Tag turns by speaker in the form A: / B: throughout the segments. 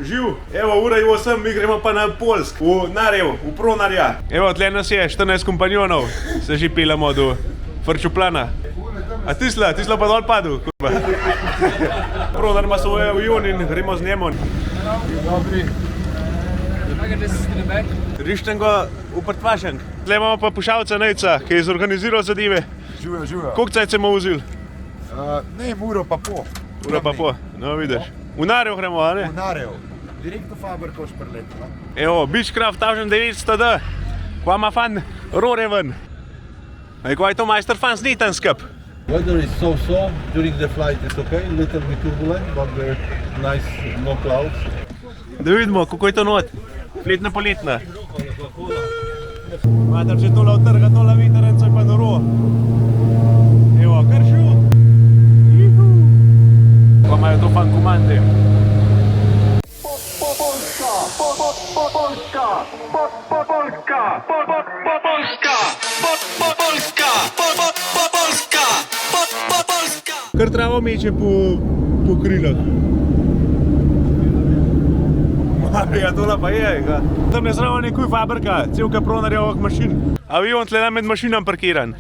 A: Živ, evo, ura je 8, mi gremo pa na Poljsk, v Narev, v Pronarja. Evo, tle nas je 14 kompanjonov, se že pelamo do Frčuplana. A tisla pa dol padel, kurba. Pronar ima svoj avion in gremo z njemu.
B: Dobri.
A: Rišten ga v Prtvašenk. Tle imamo pa Pušavca Nejca, ki je zorganiziral zadeve.
B: Živijo.
A: Koliko cajt se mu vzil?
B: Ne, uro pa pol.
A: Ura pa pol, no vidiš. V Narev gremo, a ne?
B: V Narev. Direktno Faberko šprlet, no?
A: Evo, Beechcraft 1900D. Kva ima fan Rore ven. Kva je to majster fan sniten skup.
C: Weather is so-so. During the flight it's okay, little bit turbulent, but nice, no clouds.
A: Da vidimo, kako je to not. Letna poletna. Mater, če tola utrga, tola veteranco je pa noro. Evo, kršu. Pa imajo to fan komande. Kar travo meče po krilah. Ja, tola pa je, ga. Tam je zraven nekaj fabrika, celka Pronarjevih mašin. Avion tle med mašinam parkiran.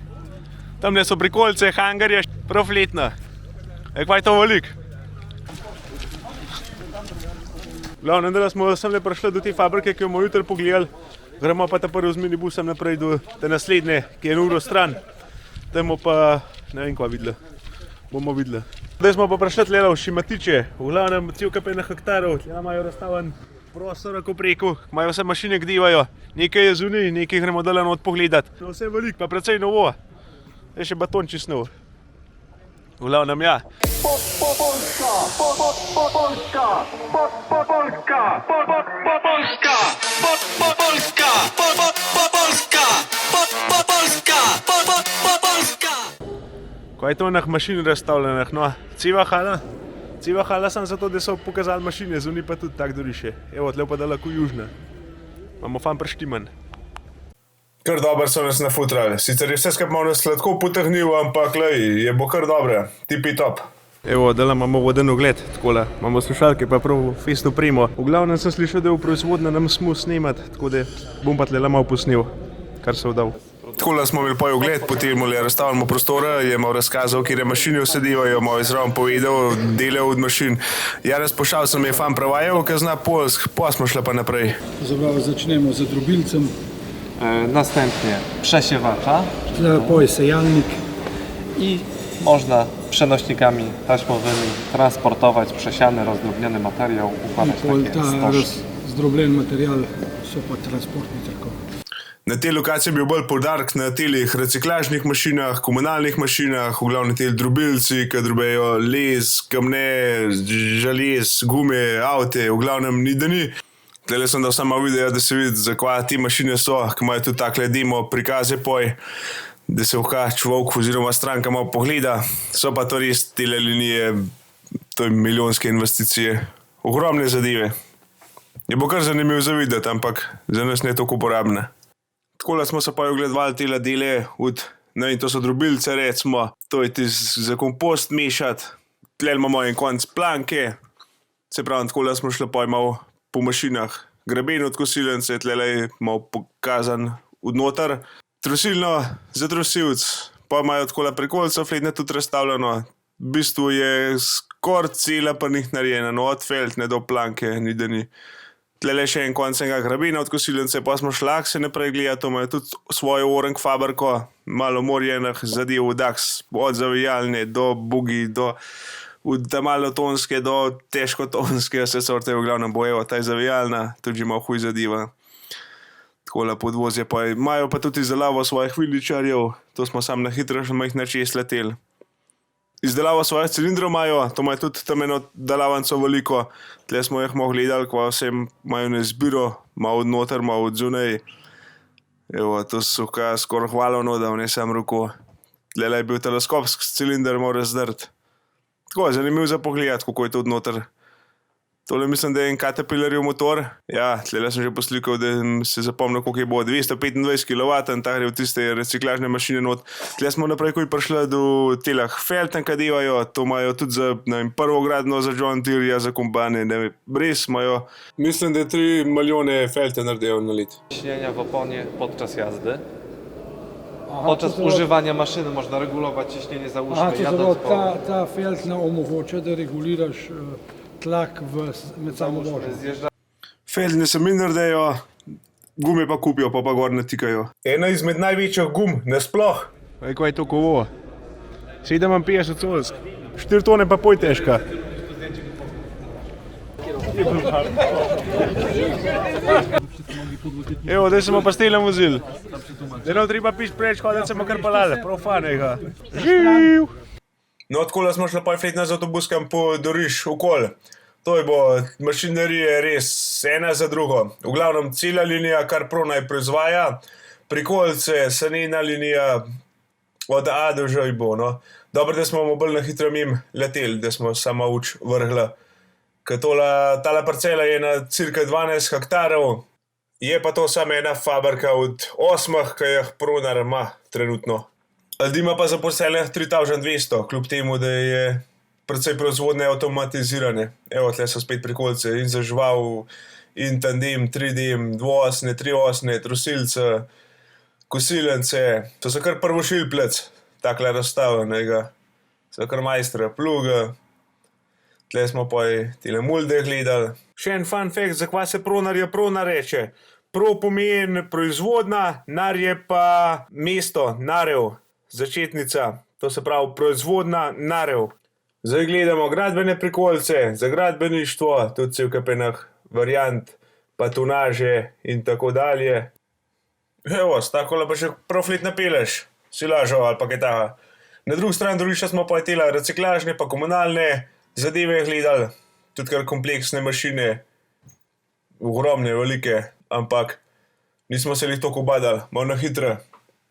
A: Tam so prikolce, hangarje, prav letna. Kva je to velik? Glavno, da smo semle prišli do te fabrike, ki jo bomo jutri pogledali. Gremo pa ta prvi z minibusom naprej do te naslednje, ki je uro stran. Tam pa, ne vem kva videla. Bomo videli. Zdaj smo pa prišli tle v Šimatiče. V glavnem celka 15 hektarov. Tle imajo razstaven prostor ako preko. Imajo vse mašine, gdivajo. Nekaj je zunaj, nekaj gremo dole not pogledat. Vse veliko, pa precej novo. Je še baton čist nov. V glavnem, ja. Kaj je to onih mašin razstavljenih, no? Ceva hala sem zato, da so pokazali mašine, zunaj pa tudi tak doriše. Evo, tle pa daleko južna. Imamo fan preštiman. Kar dobro so nas nafutrali. Sicer je vse skupaj malo sladko potehnil, ampak lej, je bo kar dobre. Tipi top. Evo, dala imamo voden ogled, takole. Imamo slušalke pa prav festo primo. V glavnem sem slišal, da je v proizvodnja nam smo snemat, tako da bom pa tle malo posnel, kar se vdal. Takole smo imeli pa ogled, potem je razstavljamo prostore, je malo razkazal, kjer mašine vsedivajo, malo izraven povedal, dele od mašin. Janez Pošal sem je fan prevajal, ki zna polsk, pa smo šli pa naprej.
D: Zabawa zaczniemy z drobilcem.
E: Następnie przesiewacza
D: Poje sejalnik.
E: i można przenośnikami taśmowymi transportować przesiany, rozdrobniony materiał, układać takie stożki.
D: Zdrobljen material so pa transportni tako.
A: Na tej lokaciji je bil bolj poudarek na telih reciklažnih mašinah, komunalnih mašinah, v glavnem teli drobilci, ki drobejo les, kamne, želez, gume, avte, v glavnem ni da ni. Tlele sem dal samo video, da se vidi, za kva te mašine so, ki imajo tudi takle demo prikaze poj, da se človek oziroma stranka malo pogleda. So pa to res tele linije, to je milijonske investicije, ogromne zadeve. Je bo kar zanimivo za videti, ampak za nas ne toliko uporabne. Takole smo se pa ogledovali tele dele, ne vem, to so drobilce recimo, to je za kompost mešati, tle imamo en konc planke, se pravi, takole smo šli pa malo po mašinah, greben od kosilence, tle je malo pokazan odnotar, trosilno za trosilc, pa imajo takole prekolca fletne tudi razstavljeno, v bistvu je skoraj cela pa njih narejena, no od feltne do planke, ni da ni. Tlele še en konc enega grabena od kosilence, pa smo šlak se naprej gledati, to imajo tudi svojo orank fabriko, malo morjenih zadev, daks, od zavijalne do bugi, do malotonske do težkotonske, vse sorte v glavnem bojevo, ta je zavijalna, tudi malo huj zadeva. Takole podvozje pa imajo pa tudi izdelavo svojih viličarjev, to smo sam na hitro še malo jih načes leteli. Izdelavo svojih cilindrov imajo, to imajo tudi tam eno delavanco veliko, tle smo jih malo gledali, kva vsem imajo na izbiro, malo od noter, malo od zunaj. Evo, to so skoraj hvalovno, da ne sam roko. Tle je bil teleskopski cilinder, malo razdrt. Tako, zanimivo za pogledati, kako je to od noter Tole mislim, da je en Caterpillarjev motor. Ja, tle sem že poslikal, da se zapomnil, koliko je bilo. 225 kW, ta gre v tiste reciklažne mašine not. Tle smo naprej, ko je prišla do telah Felten, kaj devajo, to imajo tudi za, ne vem, prvogradno za John Deere, za kombane, ne vem, res imajo. Mislim, da 3 milijone Felten naredijo na let.
E: Ciśnienia w oponie podczas jazdy. Podczas używania maszyny można regulować ciśnienie, załóżmy,
D: Aha, to
E: jadąc
D: zelo, ta feltna omogoča, da reguliraš tlak med samo vožnjo.
E: zjeżdża.
A: Feltne se mi naredijo, gume pa kupijo, pa gor natikajo. Ena izmed največjih gum nasploh. Kaj je to kovo? 57 colsk, 4 tone pa pol težka. Evo, zdaj smo pa stelem vozil. Zdaj nam treba piš preč, hoditi smo kar palale, prav fanega. Živ! No, tako smo šli pa fletna z avtobuskem po Doriš okol. To je bo mašinerije res ena za drugo. V glavnem cela linija, kar Pronaj proizvaja, prikolice, sanena linija, od A do Ž bo, no. Dobro, da smo bolj na hitro mim leteli, da smo sama uč vrhla. Ker tala parcela je na cirka 12 hektarov, je pa to samo ena fabrika od 8, ki jih Pronar ima trenutno. Aldi ima pa zaposlenih 3200, kljub temu, da je precej proizvodne avtomatizirane. Evo, tle so spet prikolice in za žival, in tandem, 3D, dvoosne, triosne, trosilce, kosilence. To so kar prvošilplec, takle razstavljenega. So kar majstra, pluga. Tle smo pa tile mulde gledali. Še en fun fact, zakaj se Pronar reče. Pro pomeni proizvodna, nar je pa mesto, narev, začetnica. To se pravi proizvodna, narev. Zdaj gledamo gradbene prikolice, za gradbeništvo, tudi cel kapenah variant, pa tonaže in tako dalje. Evo, s takole pa še prav flet napeleš, silažo ali pa kaj taha. Na drugi strani Doriša smo pa tela reciklažne pa komunalne zadeve gledali, tudi kar kompleksne mašine, ogromne, velike, ampak nismo se jih toliko obadali, malo na hitro.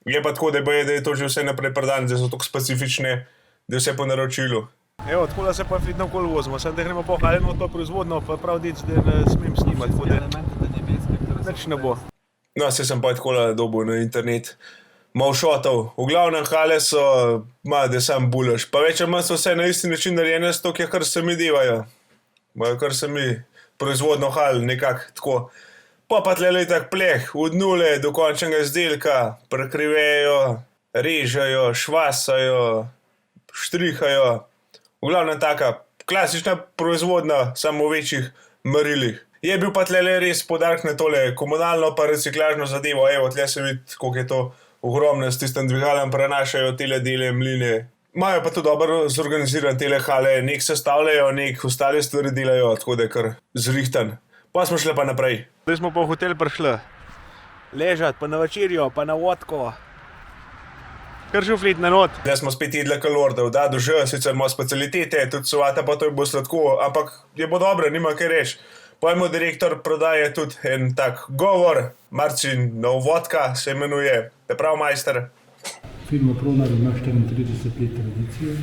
A: Je pa tako, da je to že vse naprej predan, da so tako specifične, da je vse po naročilu. Evo, tako da se pa fitno okoli vozimo, sem da gremo po haleno to proizvodno, pa prav dic, da ne smem snimati, tako da nič ne bo. No, se sem pa tako dobil na internet, malo šotov. V glavnem hale so, da sam bulaš, pa več ali manj so vse na isti način narejene, s to, kar se mi devajo. Kar se mi proizvodno hal, nekako tako. Pa tle tak pleh, od nule do končnega izdelka, prekrivejo, režejo, švasajo, štrihajo. V glavnem taka klasična proizvodna, samo v večjih merilih. Je bil pa tle res podarek na tole komunalno pa reciklažno zadevo. Evo, tle se vidi, koliko je to ogromno, s tistem dvigalom prenašajo tele dele, mline. Imajo pa tudi dobro zorganiziran tele hale, nek sestavljajo, nek ostale stvari delajo, tako da je kar zrihtan. Pa smo šli pa naprej. Zdaj smo pa v hotel prišli. Ležati, pa na večerjo, pa na vodko. Kar že flet na not. Zdaj smo spet jedli kalorde, od A do Ž, sicer imamo specialitete, tudi sovata pa to je bo sladko, ampak je bo dobro, nima kaj reči. Pojmo direktor prodaje tudi en tak govor, Marcinov vodka se imenuje, je prav majster.
D: Firma Pronar ima 34 let tradycji.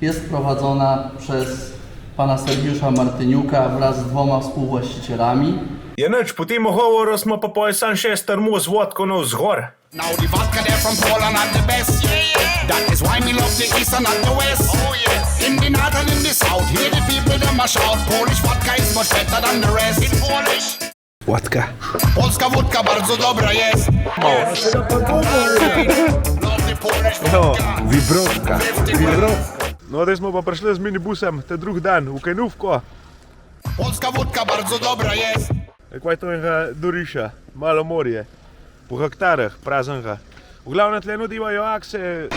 F: Jest prowadzona przez pana Sergiusza Martyniuka wraz z 2 współwłaścicielami.
A: Ja nič, po tem govoru smo pa poje sam še termos vodko navzgor.
G: Now the vodka there from Poland are the best. That is why me love the east and not the west. In the north and in the south, hear the people them a shout. Polish vodka is much better than the rest. In Polish.
A: Vodka.
G: Polska wódka bardzo dobra jest. Love the Polish vodka.
A: Vibrotka. No, zdaj smo pa prišli z minibusem, te drug dan, v Kenufko.
G: Polska wódka bardzo dobra jest.
A: Kaj to je Doriša, malo morje. Po hektarah, praznega. V glavnem tle nudivajo akse.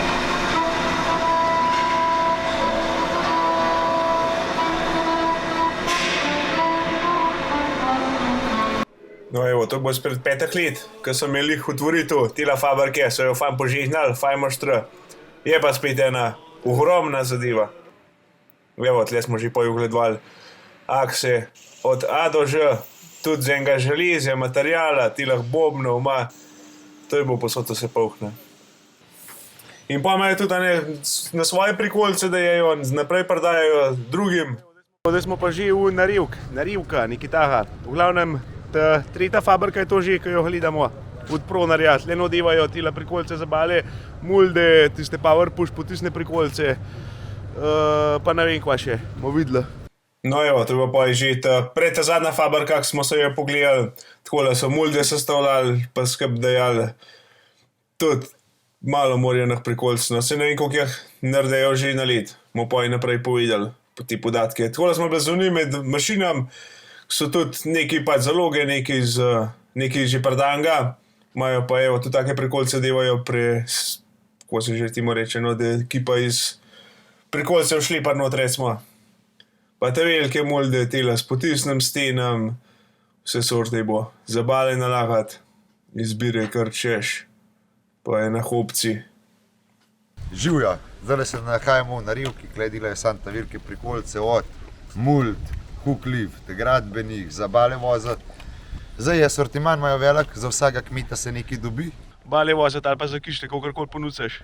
A: No evo, to bo spred 5 let, ko so imeli otvoritev tela fabrike, so jo fajn požignali, fajn moštra. Je pa spet ena ogromna zadeva. Evo, tle smo že pojugledovali akse od A do Ž. Tudi z enega železja, materijala, tilah bobnov ima, to je bo posod vse polhne. In pa imajo tudi na svoje prikolice, da jejo naprej prodajajo drugim. Zdaj smo pa že v narivka, nekaj taha. V glavnem, tretja fabrika je to že, ki jo gledamo od Pronarja. Tle nadivajo tile prikolice za bale, mulde, tiste power push, potisne prikolice, pa ne vem kva še, bomo videli. No jo, to je pa že ta zadnja fabrika, ki smo se jo pogledali, takole so mulde sestavljali, pa skrb dajali, tudi malo morjenih prikolic, no se ne vem, koliko jih naredijo že na let, bomo pa je naprej povedali te podatke. Takole smo bili zunaj med mašinam, so tudi neki pač zaloge, neki že prdanga, imajo pa evo, tudi take prikolice devajo kako se že timo reče, no, da ki pa iz prikolice šlepar not recimo. Pa te velike mulde, tela s potisnem stenam, vse sorte bo. Za bale nalagati, izbire kar češ, pa je na hopci.
B: Živja, zdaj se nahajamo v narivki, kle delajo santa velike prikolice od muld, hukliv, te gradbenih, za bale vozati. Zdaj je sortiman imajo velik, za vsega kmeta se nekaj dobi.
A: Bale vozati ali pa za kište, kakorkoli ponucaš.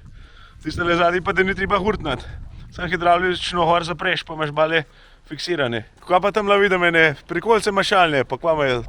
A: Tiste le zadnji pa, da ni treba hurtnati. Sam hidravlično gor zapreš, pa imaš bale fiksirane. Kaj pa tam vidim ene prikolice mašalne, pa kva imajo?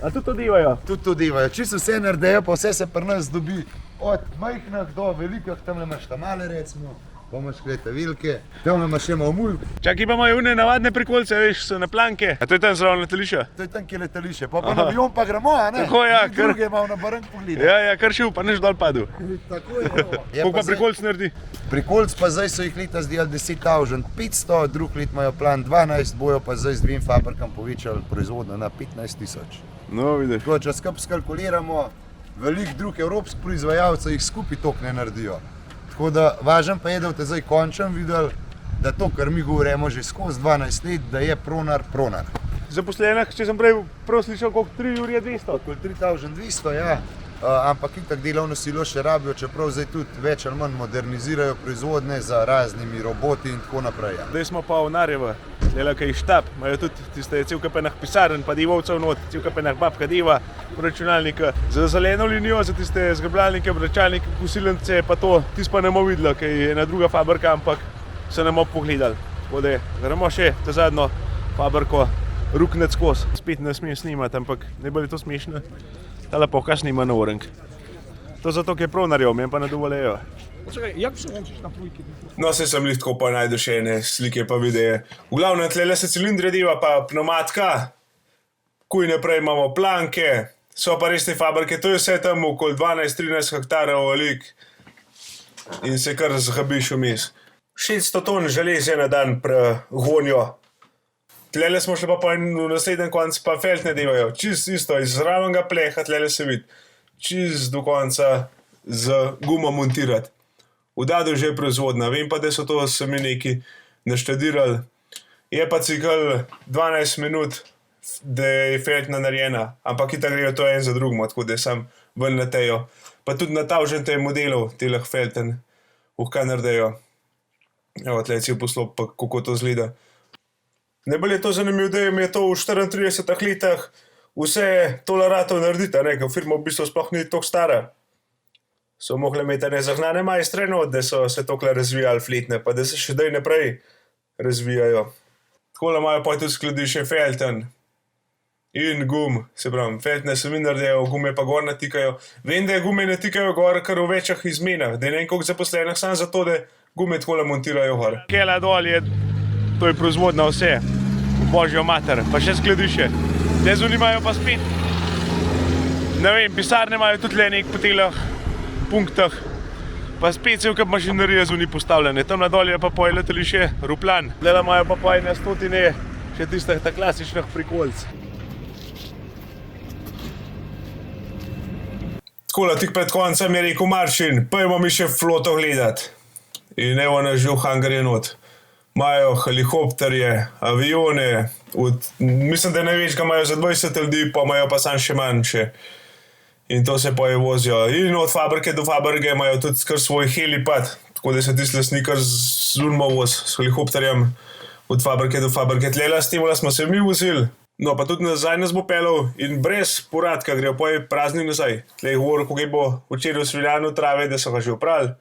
A: A tudi to devajo?
B: Tudi to devajo, čisto vse naredijo, pa vse se pri nas dobi. Od majhnih do velikih, tam imaš ta male recimo, pa imaš klete velike, tam imaš še malo mulj.
A: Čakaj, pa imajo une navadne prikolice, veš, so na planke. A to je tam zraven letališča?
B: To je tam, kjer letališče, pa na avion pa gremo, a ne?
A: Tako, ja, kar...
B: Druge malo na barang pogledati.
A: Ja, kar šel, pa neš dol padel.
B: Tako je.
A: Koliko pa prikolic naredi?
B: Prikolic pa zdaj so jih leta zdeli 10.500, drug let imajo plan 12, bojo pa zdaj z dvim fabrikam povečali proizvodno na 15.000.
A: No, vidiš.
B: Tako, če skupaj skalkuliramo, veliko drugih evropskih proizvajalcev jih skupaj toliko ne naredijo. Tako da važno pa je, da boste zdaj končno videli, da to, kar mi govorimo že skozi 12 let, da je Pronar.
A: Zaposlenih, če sem prej prav slišal, koliko 3 ur je 200?
B: Okoli 3200, ja. Ampak itak delovno silo še rabijo, čeprav zdaj tudi več ali manj modernizirajo proizvodne za raznimi roboti in tako naprej. Ja.
A: Zdaj smo pa v Narjevo, tlela kaj štab, imajo tudi tiste celkapenah pisarn, pa divovcev not, celkapenah babka deva, računalnika. Za zeleno linijo, za tiste zgrbljalnike, vračalnike, kosilnice, pa to, tisto pa ne bomo videli, ker je ena druga fabrika, ampak se ne bomo pogledali. Tako da gremo še ta zadnjo fabriko ruknec skozi. Spet ne smem snimati, ampak najbolj je to smešno. Tale pa kaj snima na orang. To zato, ker je Pronarjev, meni pa ne dovoljajo.
D: Čakaj, jak przełączyć na trójki?
A: No, se sem lih tako pa najdeš še ene slike pa videe. V glavnem, tlele se cilindre deva pa pneumatika, kuj naprej imamo planke, so pa res te fabrike, to je vse tam okoli 12-13 hektarov velik in se kar zhabiš vmes. 600 ton železja na dan gonijo. Tlele smo šli pa v naslednjem koncu, pa feltne devajo, čist isto, iz zravenega pleha tlele se vidi, čist do konca z gumo montirati. Vdadu že je proizvodna, vem pa, da so to sami neki naštudirali. Je pa cikl 12 minut, da je feltna narejena, ampak itak grejo to en za drugim, tako da sam ven letejo. Pa tudi na tavžen te modelov, teleh felten, kaj naredijo. Evo, tle je cel poslop, pa kako to zgleda. Najbolj je to zanimivo, da jim je to v 34 letih vse tolerato narediti, ker firma v bistvu sploh ni toliko stara. So mogli imeti nezagnane majstre, no, da so se toliko razvijali fletne, pa da se še daj naprej razvijajo. Takole imajo pa tudi skladišče felten in gum, se pravim, feltne se mi naredijo, gume pa gor natikajo. Vem, da gume natikajo gor kar v večjih izmenah, da je ne vem koliko zaposlenih, samo zato, da gume takole montirajo gor. Kela dol je, to je proizvodna vse, v božjo mater, pa še skladišče. Te zunimajo pa spet, ne vem, pisarne imajo tudi le nek po telah punktah, pa spet celka mašinerije zunaj postavljene. Tam na dol je pa poje letališče Ruplan. Tlela imajo pa poje na stotine še tistih ta klasičnih prikolic. Takole, tik pred koncem je rekel Maršin, pojmo mi še floto gledati. In evo nas že v hangarje not. Imajo helikopterje, avione, mislim, da največ ga imajo za 20 ljudi, pa imajo pa sam še manjše. In to se pa je vozijo. In od fabrike do fabrike imajo tudi kar svoj helipad, tako da se tisti lastnik kar zunimo voz s helikopterjem od fabrike do fabrike. Tlela s tem smo se mi vozili, no pa tudi nazaj nas bo pelal in brez poradka grejo pa je prazni nazaj. Tle je govoril, kako bo včeraj v Sviljanu trave, da so ga že oprali.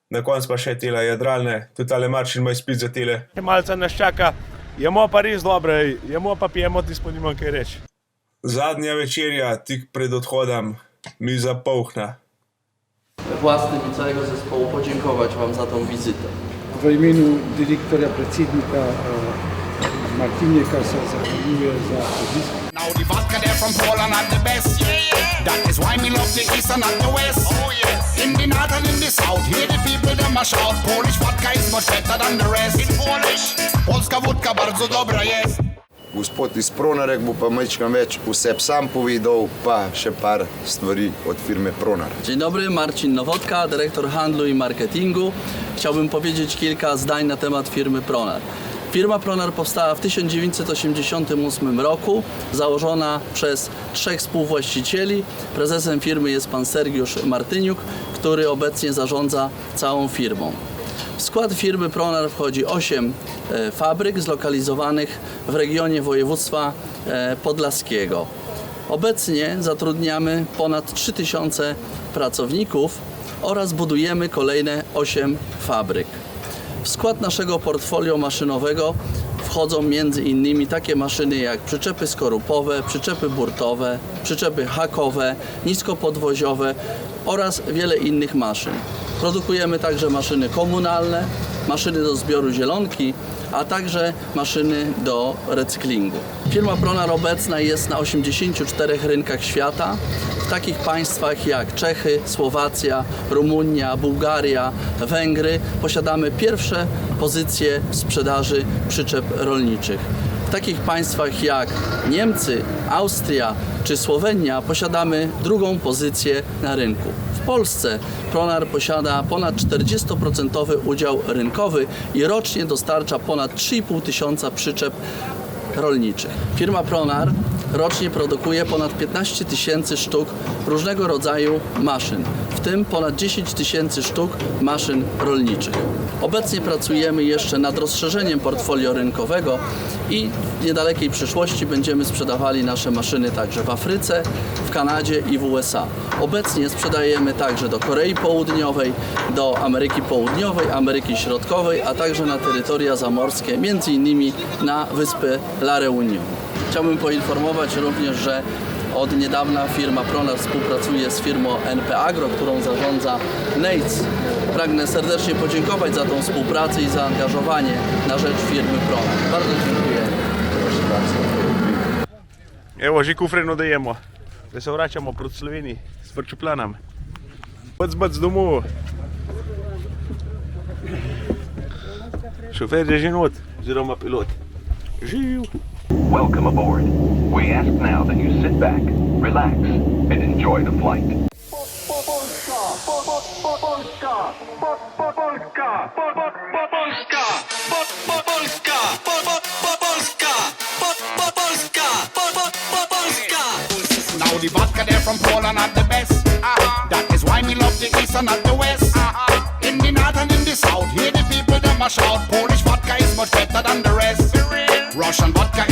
A: Na koncu pa še tele jadralne, tudi tale Maršin ima izpit za tele. Malce nas čaka
H: Jemo pa res dobro, jemo pa pijemo, ti smo nimam kaj reči.
A: Zadnja večerja, tik pred odhodem, mi zapolhna.
F: We własnym i całego zespołu podziękować Wam za tą wizytę.
D: V imenu direktorja predsednika Martinjaka se zahvaljuje za obisk.
G: Now the vodka there from Poland are the best. That is why me love the east and not the west. Oh yes. In the north and in the south, hear the people them a shout. Polish vodka is much better than the rest. In Polish, polska wódka bardzo dobra jest.
B: Gospod iz Pronarek bo pa majčkam več vse sam povedal, pa še par stvari od firmy Pronar.
F: Dzień dobry, Marcin Nowodka, dyrektor handlu i marketingu. Chciałbym powiedzieć kilka zdań na temat firmy Pronar. Firma Pronar powstała w 1988 roku, założona przez 3 współwłaścicieli. Prezesem firmy jest pan Sergiusz Martyniuk, który obecnie zarządza całą firmą. W skład firmy Pronar wchodzi 8 fabryk zlokalizowanych w regionie województwa podlaskiego. Obecnie zatrudniamy ponad 3000 pracowników oraz budujemy kolejne 8 fabryk. W skład naszego portfolio maszynowego wchodzą m.in. takie maszyny jak przyczepy skorupowe, przyczepy burtowe, przyczepy hakowe, niskopodwoziowe oraz wiele innych maszyn. Produkujemy także maszyny komunalne, maszyny do zbioru zielonki, a także maszyny do recyklingu. Firma Pronar obecna jest na 84 rynkach świata, w takich państwach jak Czechy, Słowacja, Rumunia, Bułgaria, Węgry. Posiadamy pierwsze pozycje w sprzedaży przyczep rolniczych. W takich państwach jak Niemcy, Austria czy Słowenia posiadamy drugą pozycję na rynku. W Polsce Pronar posiada ponad 40% udział rynkowy i rocznie dostarcza ponad 3,5 tysiąca przyczep rolniczych. Firma Pronar rocznie produkuje ponad 15 tysięcy sztuk różnego rodzaju maszyn, w tym ponad 10 tysięcy sztuk maszyn rolniczych. Obecnie pracujemy jeszcze nad rozszerzeniem portfolio rynkowego i w niedalekiej przyszłości będziemy sprzedawali nasze maszyny także w Afryce, w Kanadzie i w USA. Obecnie sprzedajemy także do Korei Południowej, do Ameryki Południowej, Ameryki Środkowej, a także na terytoria zamorskie, m.in. na wyspę La Reunion. Chciałbym poinformować również, że od niedawna firma Pronar współpracuje z firmą NP Agro, którą zarządza Nejc. Pragnę serdecznie podziękować za tą współpracę i zaangażowanie na rzecz firmy Pronar. Bardzo dziękuję.
B: Proszę bardzo.
H: Evo, že kufreno dajemo, da se vračamo proti Sloveniji s vrčeplanom. Bac domov. Šofer je že not, oziroma pilot. Živ.
I: Welcome aboard. We ask now that you sit back, relax, and enjoy the flight.
G: Now the vodka there from Poland are the best. That is why me love the east and not the west. In the north and in the south, hear the people them a shout. Polish vodka is much better than the rest. Russian vodka